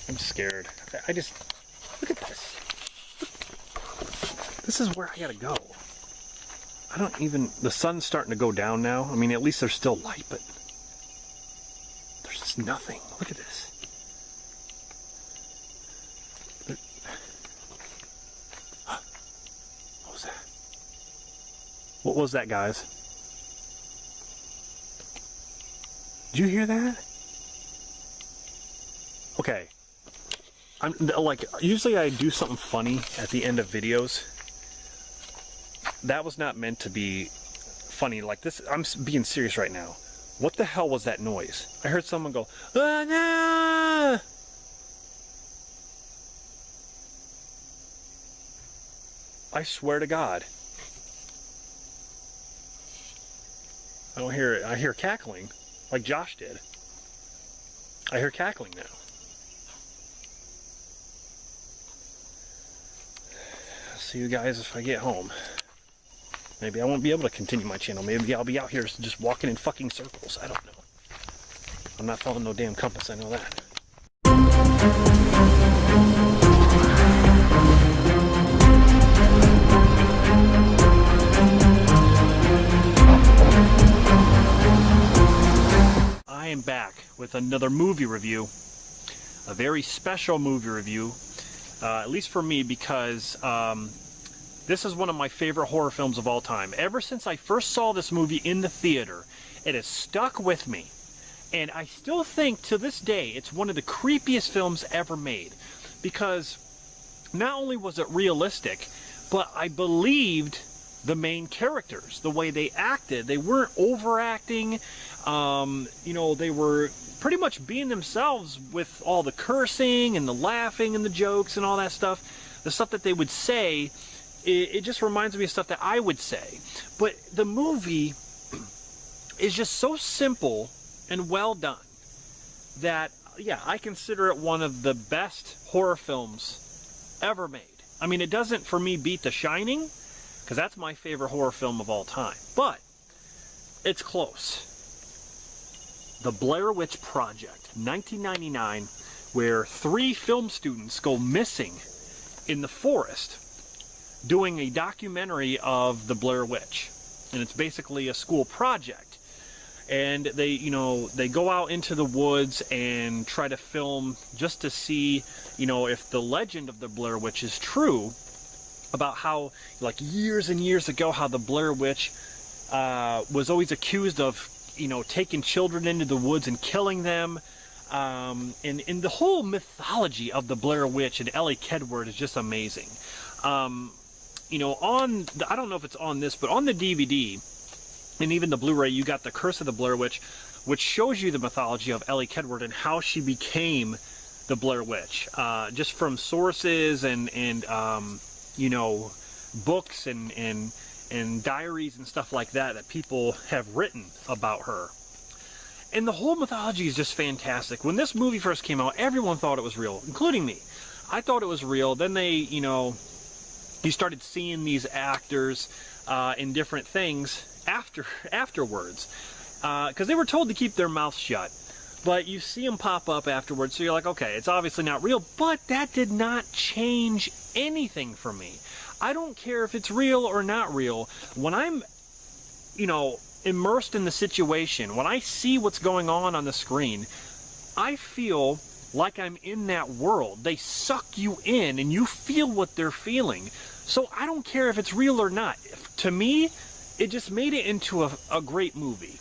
I'm scared. I just... Look at this. This is where I gotta go. I don't even... The sun's starting to go down now. I mean, at least there's still light, but... There's just nothing. Look at this. What was that? What was that, guys? Did you hear that? Okay. I'm like, usually I do something funny at the end of videos. That was not meant to be funny like this. I'm being serious right now. What the hell was that noise? I heard someone go, "Ah, no!" I swear to God. I don't hear it. I hear cackling, like Josh did. I hear cackling now. I'll see you guys if I get home. Maybe I won't be able to continue my channel. Maybe I'll be out here just walking in fucking circles. I don't know. I'm not following no damn compass, I know that. I am back with another movie review. A very special movie review. At least for me, because this is one of my favorite horror films of all time. Ever since I first saw this movie in the theater, it has stuck with me. And I still think, to this day, it's one of the creepiest films ever made. Because not only was it realistic, but I believed the main characters, the way they acted. They weren't overacting. You know, they were pretty much being themselves with all the cursing and the laughing and the jokes and all that stuff. The stuff that they would say, it just reminds me of stuff that I would say. But the movie is just so simple and well done that, yeah, I consider it one of the best horror films ever made. I mean, it doesn't, for me, beat The Shining, because that's my favorite horror film of all time. But it's close. The Blair Witch Project, 1999, where 3 film students go missing in the forest doing a documentary of the Blair Witch. And it's basically a school project. And they, you know, they go out into the woods and try to film just to see, you know, if the legend of the Blair Witch is true, about how, like, years and years ago, how the Blair Witch was always accused of, you know, taking children into the woods and killing them. And the whole mythology of the Blair Witch and Ellie Kedward is just amazing. You know, I don't know if it's on this, but on the DVD and even the Blu-ray, you got The Curse of the Blair Witch, which shows you the mythology of Ellie Kedward and how she became the Blair Witch, just from sources and you know, books and diaries and stuff like that people have written about her. And the whole mythology is just fantastic. When this movie first came out, everyone thought it was real, including me. I thought it was real. Then they, you know, you started seeing these actors in different things afterwards, because they were told to keep their mouths shut. But you see them pop up afterwards, so you're like, okay, it's obviously not real. But that did not change anything for me. I don't care if it's real or not real. When I'm, you know, immersed in the situation, when I see what's going on the screen, I feel like I'm in that world. They suck you in and you feel what they're feeling. So I don't care if it's real or not. To me, it just made it into a great movie.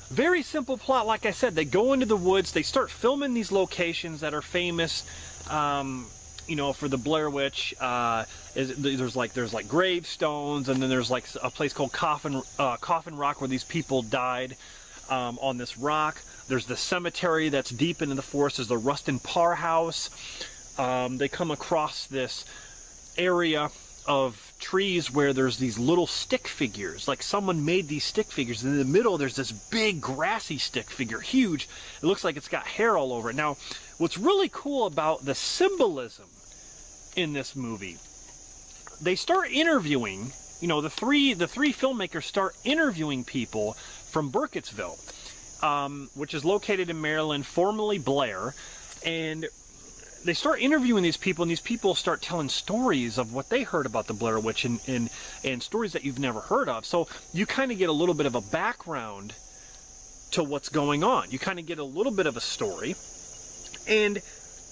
Very simple plot, like I said. They go into the woods, they start filming these locations that are famous, you know, for the Blair Witch. There's like gravestones, and then there's like a place called Coffin Rock where these people died on this rock. There's the cemetery that's deep into the forest. There's the Rustin Parr house. They come across this area of trees where there's these little stick figures. Like someone made these stick figures. And in the middle, there's this big grassy stick figure, huge. It looks like it's got hair all over it. Now, what's really cool about the symbolism in this movie, they start interviewing, you know, the three filmmakers start interviewing people from Burkittsville, which is located in Maryland, formerly Blair. And they start interviewing these people, and these people start telling stories of what they heard about the Blair Witch, and stories that you've never heard of. So you kind of get a little bit of a background to what's going on. You kind of get a little bit of a story. And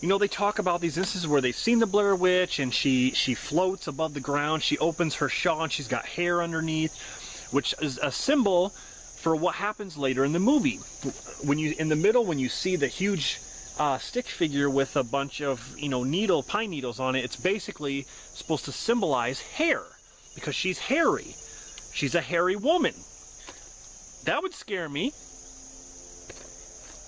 you know, they talk about these instances where they've seen the Blair Witch, and she floats above the ground. She opens her shawl, and she's got hair underneath, which is a symbol for what happens later in the movie. When you, in the middle, when you see the huge stick figure with a bunch of, you know, pine needles on it, it's basically supposed to symbolize hair, because she's hairy. She's a hairy woman. That would scare me.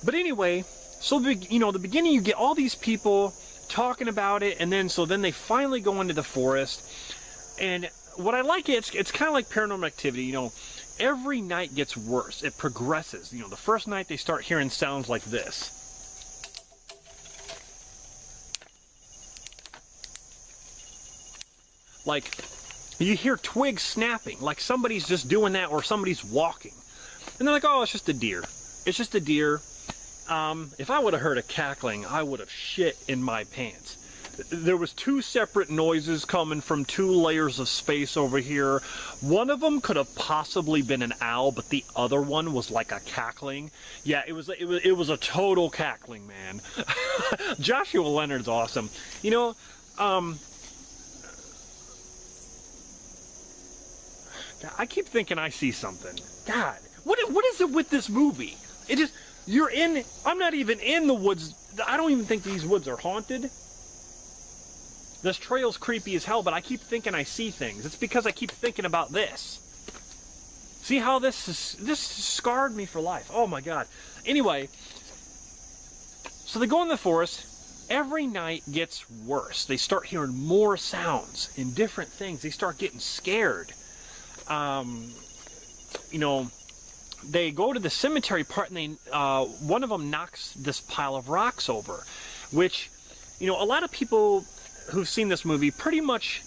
But anyway, so you know, the beginning, you get all these people talking about it, and then they finally go into the forest. And what I like, it's kind of like Paranormal Activity. You know, every night gets worse. It progresses. You know, the first night they start hearing sounds like this. Like, you hear twigs snapping, like somebody's just doing that, or somebody's walking. And they're like, oh, it's just a deer. It's just a deer. If I would have heard a cackling, I would have shit in my pants. There was 2 separate noises coming from 2 layers of space over here. One of them could have possibly been an owl, but the other one was like a cackling. Yeah, it was a total cackling, man. Joshua Leonard's awesome. You know, I keep thinking I see something. God, what is it with this movie? It just, I'm not even in the woods. I don't even think these woods are haunted. This trail's creepy as hell, but I keep thinking I see things. It's because I keep thinking about this. See how this scarred me for life. Oh my God. Anyway, so they go in the forest. Every night gets worse. They start hearing more sounds and different things. They start getting scared. You know, they go to the cemetery part, and one of them knocks this pile of rocks over, which, you know, a lot of people who've seen this movie pretty much,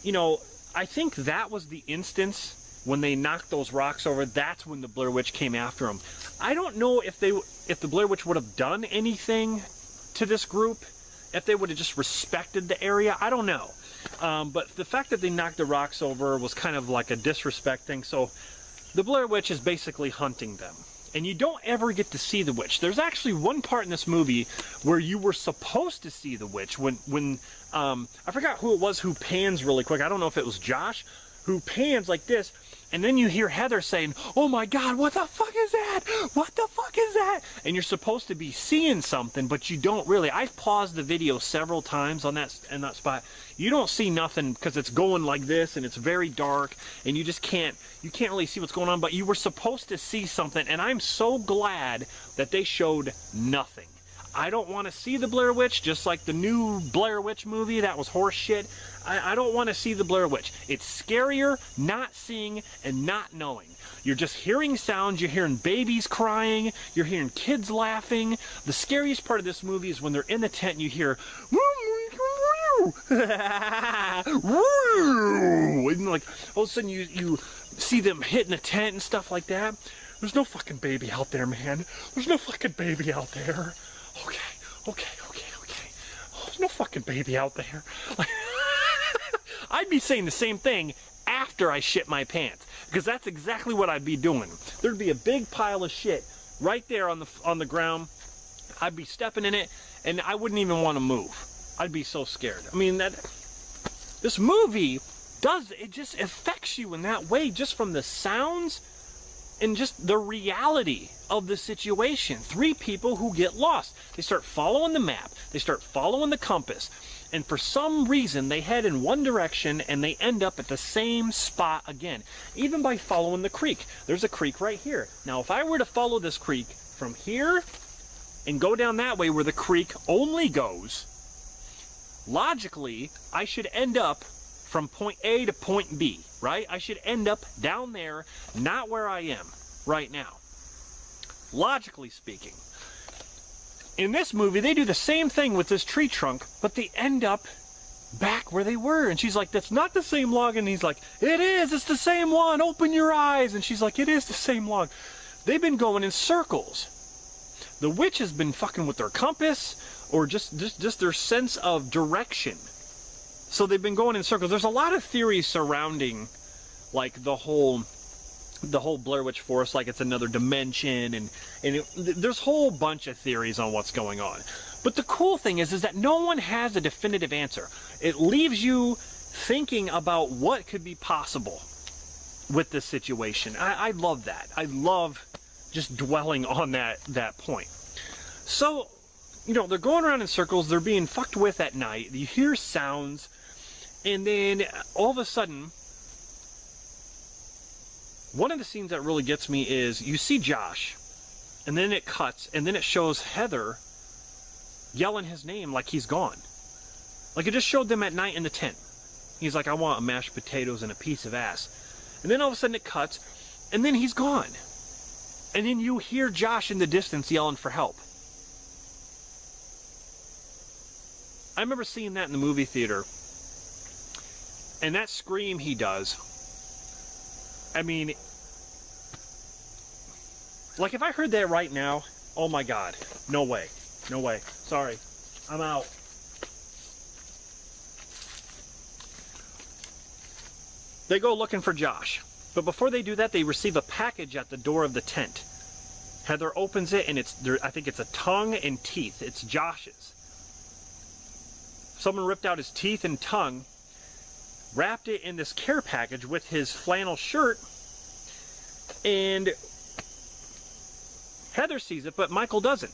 you know, I think that was the instance when they knocked those rocks over. That's when the Blair Witch came after them. I don't know if the Blair Witch would have done anything to this group, if they would have just respected the area. I don't know. But the fact that they knocked the rocks over was kind of like a disrespect thing. So the Blair Witch is basically hunting them. And you don't ever get to see the witch. There's actually one part in this movie where you were supposed to see the witch when I forgot who it was who pans really quick. I don't know if it was Josh who pans like this, and then you hear Heather saying, "Oh my God, what the fuck is that? What the fuck is that?" And you're supposed to be seeing something, but you don't really. I've paused the video several times in that spot. You don't see nothing because it's going like this, and it's very dark, and you can't really see what's going on, but you were supposed to see something, and I'm so glad that they showed nothing. I don't want to see the Blair Witch, just like the new Blair Witch movie. That was horse shit. I don't want to see the Blair Witch. It's scarier not seeing and not knowing. You're just hearing sounds. You're hearing babies crying. You're hearing kids laughing. The scariest part of this movie is when they're in the tent and you hear, and like all of a sudden you see them hitting the tent and stuff like that. There's no fucking baby out there, man. There's no fucking baby out there. Okay. Oh, there's no fucking baby out there. I'd be saying the same thing after I shit my pants, because that's exactly what I'd be doing. There'd be a big pile of shit right there on the ground. I'd be stepping in it, and I wouldn't even want to move. I'd be so scared. I mean, this movie just affects you in that way, just from the sounds and just the reality of the situation. 3 people who get lost. They start following the map. They start following the compass. And for some reason, they head in one direction and they end up at the same spot again. Even by following the creek. There's a creek right here. Now, if I were to follow this creek from here and go down that way where the creek only goes, logically, I should end up from point A to point B, right? I should end up down there, not where I am right now. Logically speaking. In this movie, they do the same thing with this tree trunk, but they end up back where they were. And she's like, "That's not the same log." And he's like, "It is, it's the same one. Open your eyes." And she's like, "It is the same log." They've been going in circles. The witch has been fucking with their compass, or just their sense of direction. So they've been going in circles. There's a lot of theories surrounding, like, the whole Blair Witch Forest, like it's another dimension, and there's a whole bunch of theories on what's going on. But the cool thing is that no one has a definitive answer. It leaves you thinking about what could be possible with this situation. I love that. I love just dwelling on that point. So, you know, they're going around in circles, they're being fucked with at night, you hear sounds, and then all of a sudden, one of the scenes that really gets me is you see Josh, and then it cuts, and then it shows Heather yelling his name like he's gone. Like it just showed them at night in the tent. He's like, I want mashed potatoes and a piece of ass. And then all of a sudden it cuts, and then he's gone. And then you hear Josh in the distance yelling for help. I remember seeing that in the movie theater. And that scream he does, I mean, like if I heard that right now, oh my God, no way, no way, sorry, I'm out. They go looking for Josh, but before they do that, they receive a package at the door of the tent. Heather opens it, and I think it's a tongue and teeth. It's Josh's. Someone ripped out his teeth and tongue, wrapped it in this care package with his flannel shirt, and Heather sees it, but Michael doesn't.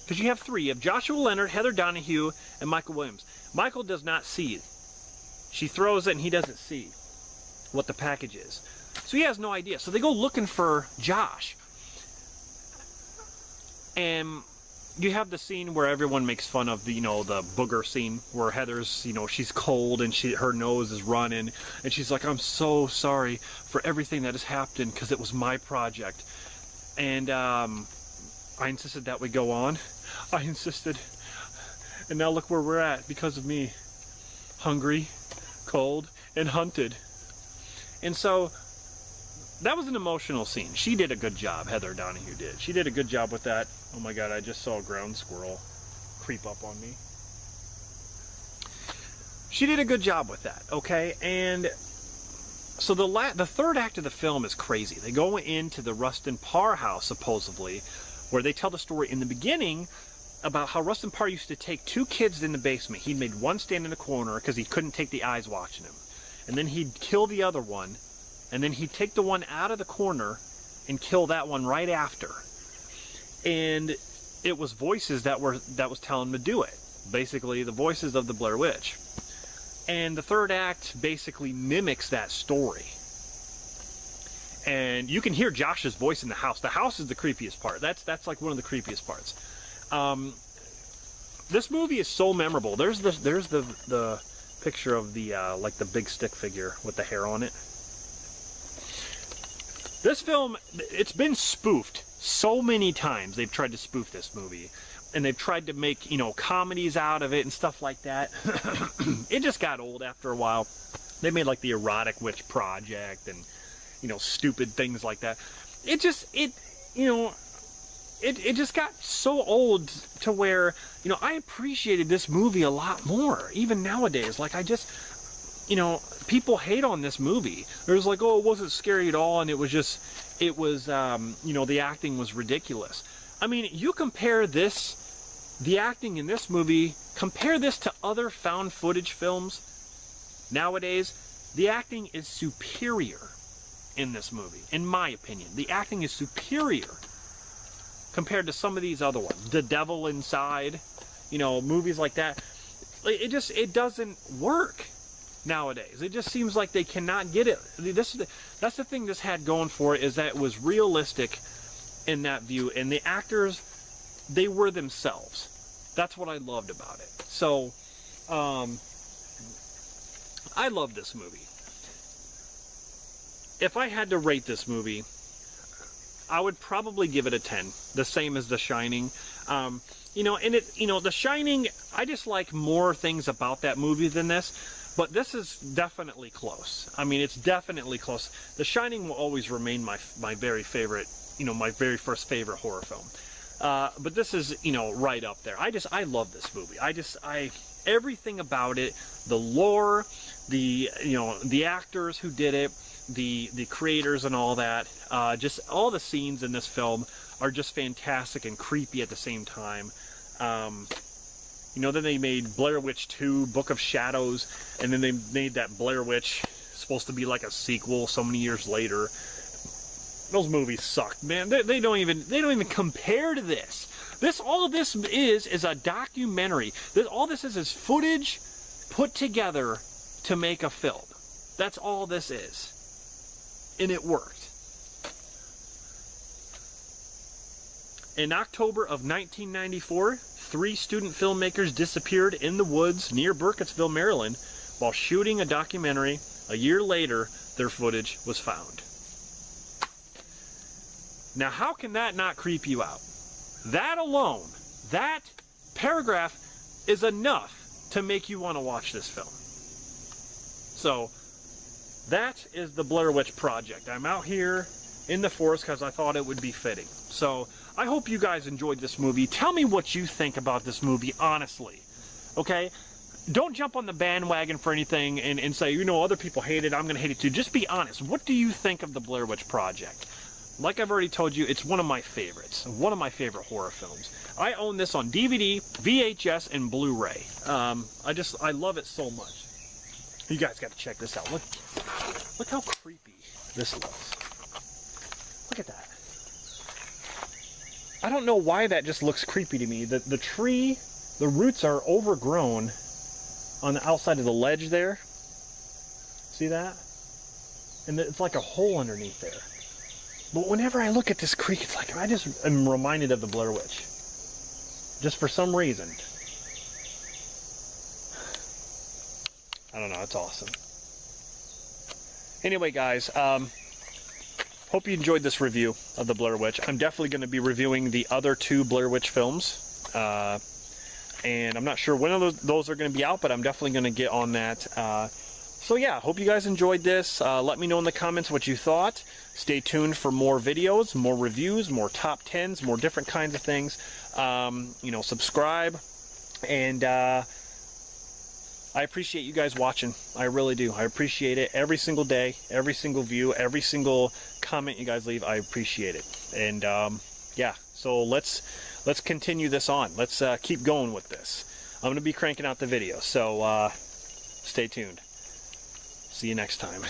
Because you have three. You have Joshua Leonard, Heather Donahue, and Michael Williams. Michael does not see it. She throws it, and he doesn't see what the package is. So he has no idea. So they go looking for Josh. And you have the scene where everyone makes fun of the, you know, the booger scene where Heather's, you know, she's cold and her nose is running, and she's like, I'm so sorry for everything that has happened because it was my project. And I insisted that we go on. I insisted. And now look where we're at because of me. Hungry, cold, and hunted. And so that was an emotional scene. She did a good job, Heather Donahue did. She did a good job with that. Oh my God, I just saw a ground squirrel creep up on me. She did a good job with that, okay? And so the third act of the film is crazy. They go into the Rustin Parr house, supposedly, where they tell the story in the beginning about how Rustin Parr used to take two kids in the basement. He made one stand in the corner because he couldn't take the eyes watching him. And then he'd kill the other one, and then he'd take the one out of the corner and kill that one right after. And it was voices that was telling him to do it. Basically, the voices of the Blair Witch. And the third act basically mimics that story. And you can hear Josh's voice in the house. The house is the creepiest part. That's like one of the creepiest parts. This movie is so memorable. There's the picture of the like the big stick figure with the hair on it. This film, it's been spoofed so many times. They've tried to spoof this movie, and they've tried to make, you know, comedies out of it and stuff like that. It just got old after a while. They made like the Erotic Witch Project and, you know, stupid things like that. It just got so old to where, you know, I appreciated this movie a lot more, even nowadays. Like, you know, people hate on this movie. There's like, oh, it wasn't scary at all, and it was, you know, the acting was ridiculous. I mean, you compare this, the acting in this movie, compare this to other found footage films nowadays, the acting is superior in this movie, in my opinion. The acting is superior compared to some of these other ones. The Devil Inside, you know, movies like that. It doesn't work nowadays. It just seems like they cannot get it. That's the thing this had going for it, is that it was realistic in that view, and the actors, they were themselves. That's what I loved about it. So, I love this movie. If I had to rate this movie, I would probably give it a 10, the same as The Shining. You know, and The Shining, I just like more things about that movie than this, but this is definitely close. I mean, it's definitely close. The Shining will always remain my very favorite, you know, my very first favorite horror film. But this is, you know, right up there. I love this movie. Everything about it, the lore, the, you know, the actors who did it, the creators and all that, just all the scenes in this film are just fantastic and creepy at the same time. You know, then they made Blair Witch 2, Book of Shadows, and then they made that Blair Witch, supposed to be like a sequel so many years later. Those movies sucked, man. They don't even compare to this. All of this is a documentary. All this is footage put together to make a film. That's all this is. And it worked. In October of 1994, 3 student filmmakers disappeared in the woods near Burkittsville, Maryland, while shooting a documentary. A year later, their footage was found. Now, how can that not creep you out? That alone, that paragraph is enough to make you want to watch this film. So, that is the Blair Witch Project. I'm out here in the forest because I thought it would be fitting. So, I hope you guys enjoyed this movie. Tell me what you think about this movie, honestly. Okay? Don't jump on the bandwagon for anything and say, you know, other people hate it, I'm going to hate it too. Just be honest. What do you think of the Blair Witch Project? Like I've already told you, it's one of my favorites. One of my favorite horror films. I own this on DVD, VHS, and Blu-ray. I love it so much. You guys got to check this out. Look how creepy this looks. Look at that. I don't know why that just looks creepy to me. The tree, the roots are overgrown on the outside of the ledge there. See that? And it's like a hole underneath there. But whenever I look at this creek, it's like I just am reminded of the Blair Witch. Just for some reason. I don't know, it's awesome. Anyway, guys, hope you enjoyed this review of the Blair Witch. I'm definitely going to be reviewing the other 2 Blair Witch films. And I'm not sure when those are going to be out, but I'm definitely going to get on that. So yeah, hope you guys enjoyed this. Let me know in the comments what you thought. Stay tuned for more videos, more reviews, more top 10s, more different kinds of things. You know, subscribe. And I appreciate you guys watching. I really do. I appreciate it every single day, every single view, every single comment you guys leave. I appreciate it. And yeah, so let's continue this on. Let's keep going with this. I'm going to be cranking out the video, so stay tuned. See you next time.